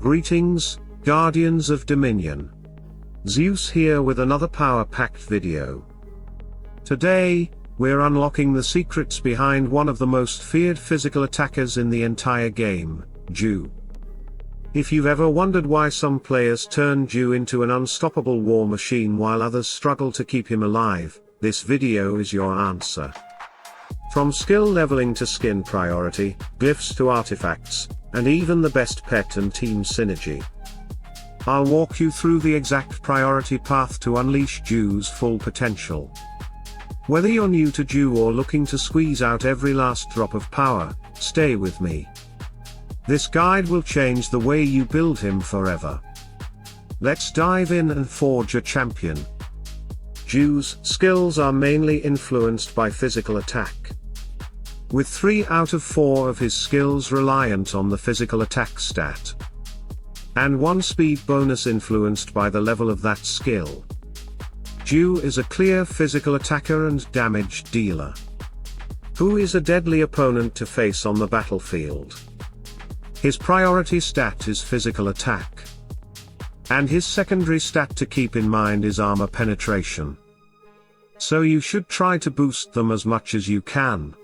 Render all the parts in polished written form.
Greetings, Guardians of Dominion. Zeus here with another power-packed video. Today, we're unlocking the secrets behind one of the most feared physical attackers in the entire game, JHU. If you've ever wondered why some players turn JHU into an unstoppable war machine while others struggle to keep him alive, this video is your answer. From skill leveling to skin priority, glyphs to artifacts, and even the best pet and team synergy. I'll walk you through the exact priority path to unleash JHU'S full potential. Whether you're new to JHU or looking to squeeze out every last drop of power, stay with me. This guide will change the way you build him forever. Let's dive in and forge a champion. JHU'S skills are mainly influenced by physical attack, with 3 out of 4 of his skills reliant on the physical attack stat, and 1 speed bonus influenced by the level of that skill. JHU is a clear physical attacker and damage dealer, who is a deadly opponent to face on the battlefield. His priority stat is physical attack, and his secondary stat to keep in mind is armor penetration. So you should try to boost them as much as you can.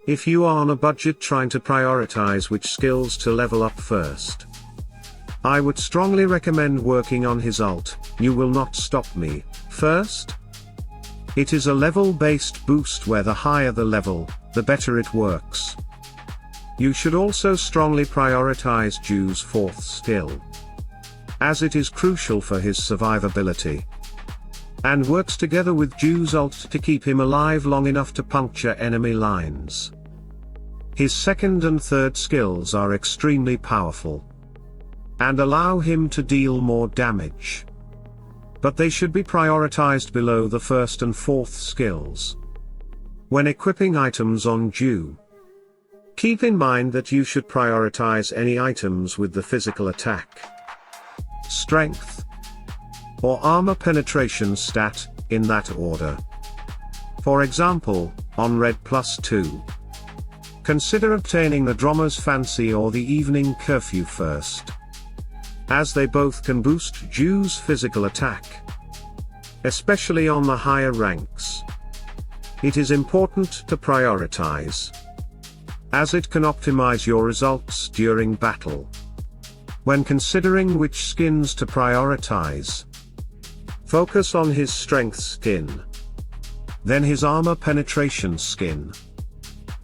If you are on a budget trying to prioritize which skills to level up first, I would strongly recommend working on his ult, "You Will Not Stop Me," first. It is a level-based boost where the higher the level, the better it works. You should also strongly prioritize JHU'S 4th skill, as it is crucial for his survivability, and works together with JHU'S ult to keep him alive long enough to puncture enemy lines. His 2nd and 3rd skills are extremely powerful, and allow him to deal more damage, but they should be prioritized below the 1st and 4th skills. When equipping items on JHU, keep in mind that you should prioritize any items with the physical attack, strength, or armor penetration stat, in that order. For example, on Red +2, consider obtaining the Drummer's Fancy or the Evening Curfew first, as they both can boost JHU'S physical attack, especially on the higher ranks. It is important to prioritize, as it can optimize your results during battle. When considering which skins to prioritize, focus on his strength skin, then his armor penetration skin,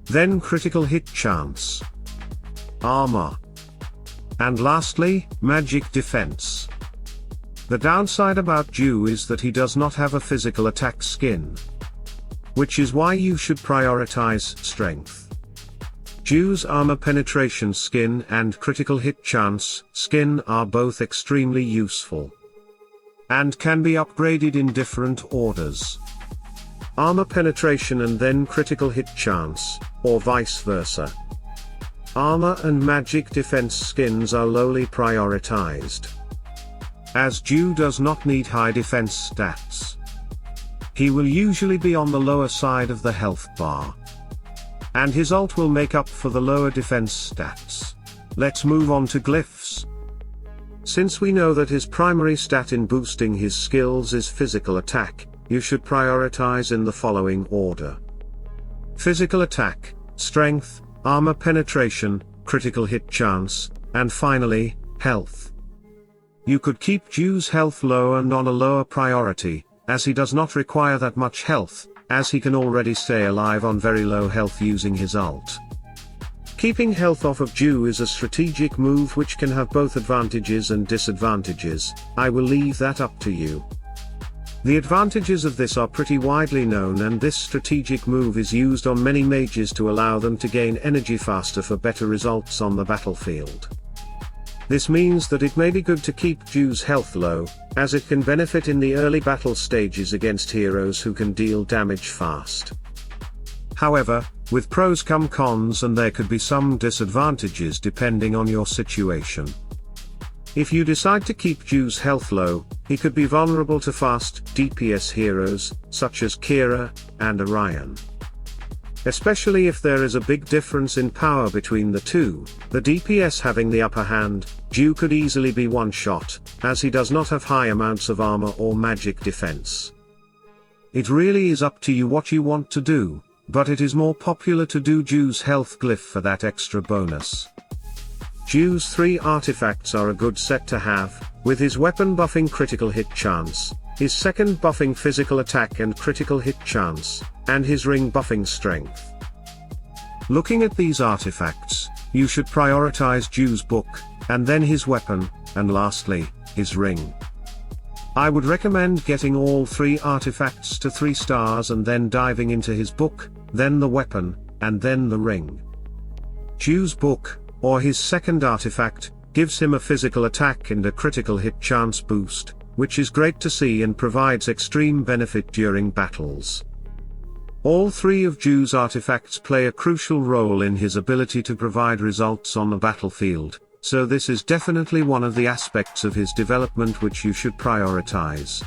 then critical hit chance, armor, and lastly, magic defense. The downside about JHU is that he does not have a physical attack skin, which is why you should prioritize strength. JHU'S armor penetration skin and critical hit chance skin are both extremely useful, and can be upgraded in different orders. Armor penetration and then critical hit chance, or vice versa. Armor and magic defense skins are lowly prioritized, as JHU does not need high defense stats. He will usually be on the lower side of the health bar, and his ult will make up for the lower defense stats. Let's move on to glyphs. Since we know that his primary stat in boosting his skills is physical attack, you should prioritize in the following order: physical attack, strength, armor penetration, critical hit chance, and finally, health. You could keep JHU'S health low and on a lower priority, as he does not require that much health, as he can already stay alive on very low health using his ult. Keeping health off of JHU is a strategic move which can have both advantages and disadvantages. I will leave that up to you. The advantages of this are pretty widely known, and this strategic move is used on many mages to allow them to gain energy faster for better results on the battlefield. This means that it may be good to keep JHU'S health low, as it can benefit in the early battle stages against heroes who can deal damage fast. However, with pros come cons, and there could be some disadvantages depending on your situation. If you decide to keep JHU'S health low, he could be vulnerable to fast DPS heroes, such as Kira and Orion, especially if there is a big difference in power between the two, the DPS having the upper hand. JHU could easily be one-shot, as he does not have high amounts of armor or magic defense. It really is up to you what you want to do, but it is more popular to do JHU'S health glyph for that extra bonus. JHU'S 3 artifacts are a good set to have, with his weapon buffing critical hit chance, his second buffing physical attack and critical hit chance, and his ring buffing strength. Looking at these artifacts, you should prioritize JHU'S book, and then his weapon, and lastly, his ring. I would recommend getting all 3 artifacts to 3 stars and then diving into his book, then the weapon, and then the ring. JHU'S book, or his second artifact, gives him a physical attack and a critical hit chance boost, which is great to see and provides extreme benefit during battles. All 3 of JHU'S artifacts play a crucial role in his ability to provide results on the battlefield, so this is definitely one of the aspects of his development which you should prioritize.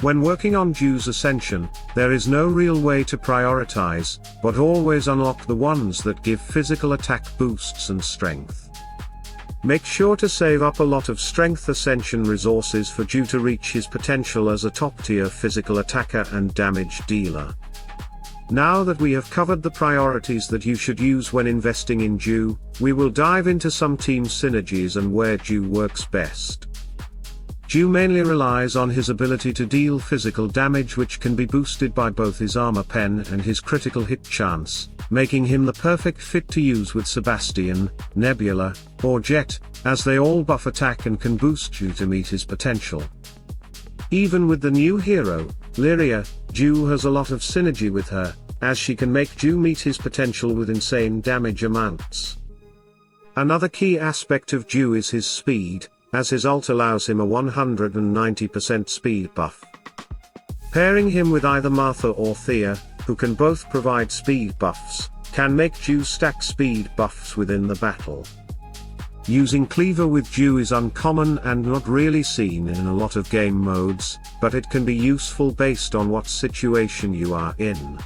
When working on JHU'S Ascension, there is no real way to prioritize, but always unlock the ones that give physical attack boosts and strength. Make sure to save up a lot of strength Ascension resources for JHU to reach his potential as a top-tier physical attacker and damage dealer. Now that we have covered the priorities that you should use when investing in JHU, we will dive into some team synergies and where JHU works best. JHU mainly relies on his ability to deal physical damage, which can be boosted by both his armor pen and his critical hit chance, making him the perfect fit to use with Sebastian, Nebula, or Jet, as they all buff attack and can boost JHU to meet his potential. Even with the new hero, Lyria, JHU has a lot of synergy with her, as she can make JHU meet his potential with insane damage amounts. Another key aspect of JHU is his speed, as his ult allows him a 190% speed buff. Pairing him with either Martha or Thea, who can both provide speed buffs, can make JHU stack speed buffs within the battle. Using Cleaver with JHU is uncommon and not really seen in a lot of game modes, but it can be useful based on what situation you are in.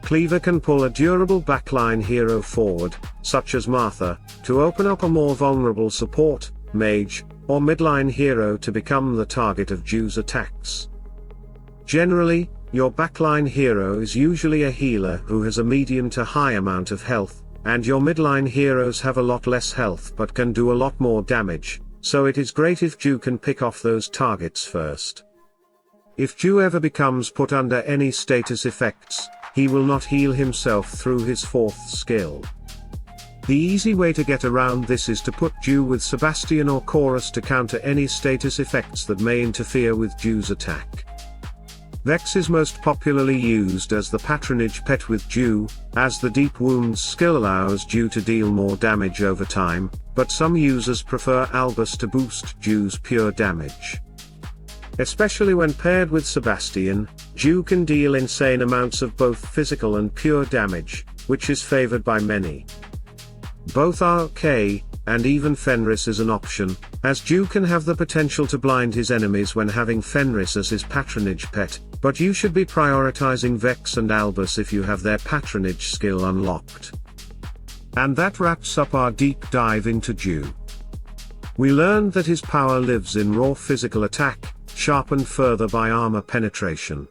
Cleaver can pull a durable backline hero forward, such as Martha, to open up a more vulnerable support, mage, or midline hero to become the target of JHU's attacks. Generally, your backline hero is usually a healer who has a medium to high amount of health, and your midline heroes have a lot less health but can do a lot more damage, so it is great if JHU can pick off those targets first. If JHU ever becomes put under any status effects, he will not heal himself through his 4th skill. The easy way to get around this is to put JHU with Sebastian or Chorus to counter any status effects that may interfere with JHU's attack. Vex is most popularly used as the patronage pet with JHU, as the deep wounds skill allows JHU to deal more damage over time, but some users prefer Albus to boost JHU's pure damage. Especially when paired with Sebastian, JHU can deal insane amounts of both physical and pure damage, which is favored by many. Both are okay, and even Fenris is an option, as JHU can have the potential to blind his enemies when having Fenris as his patronage pet, but you should be prioritizing Vex and Albus if you have their patronage skill unlocked. And that wraps up our deep dive into JHU. We learned that his power lives in raw physical attack, sharpened further by armor penetration.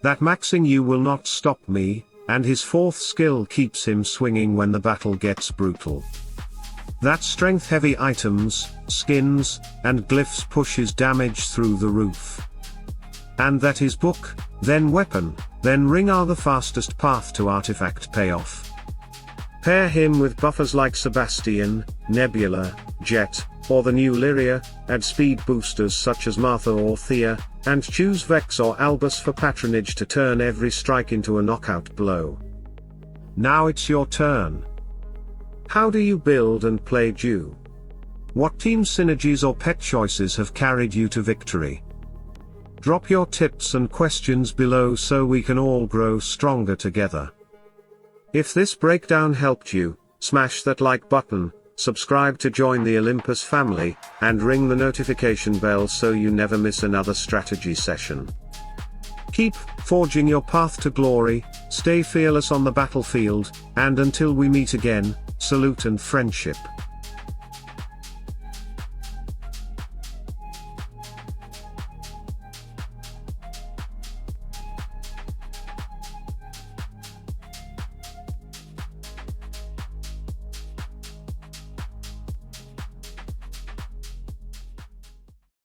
That maxing you will not stop me, and his 4th skill keeps him swinging when the battle gets brutal. That strength-heavy items, skins, and glyphs push his damage through the roof. And that his book, then weapon, then ring are the fastest path to artifact payoff. Pair him with buffers like Sebastian, Nebula, Jet, or the new Lyria, add speed boosters such as Martha or Thea, and choose Vex or Albus for patronage to turn every strike into a knockout blow. Now it's your turn. How do you build and play JHU? What team synergies or pet choices have carried you to victory? Drop your tips and questions below so we can all grow stronger together. If this breakdown helped you, smash that like button, subscribe to join the Olympus family, and ring the notification bell so you never miss another strategy session. Keep forging your path to glory, stay fearless on the battlefield, and until we meet again, salute and friendship.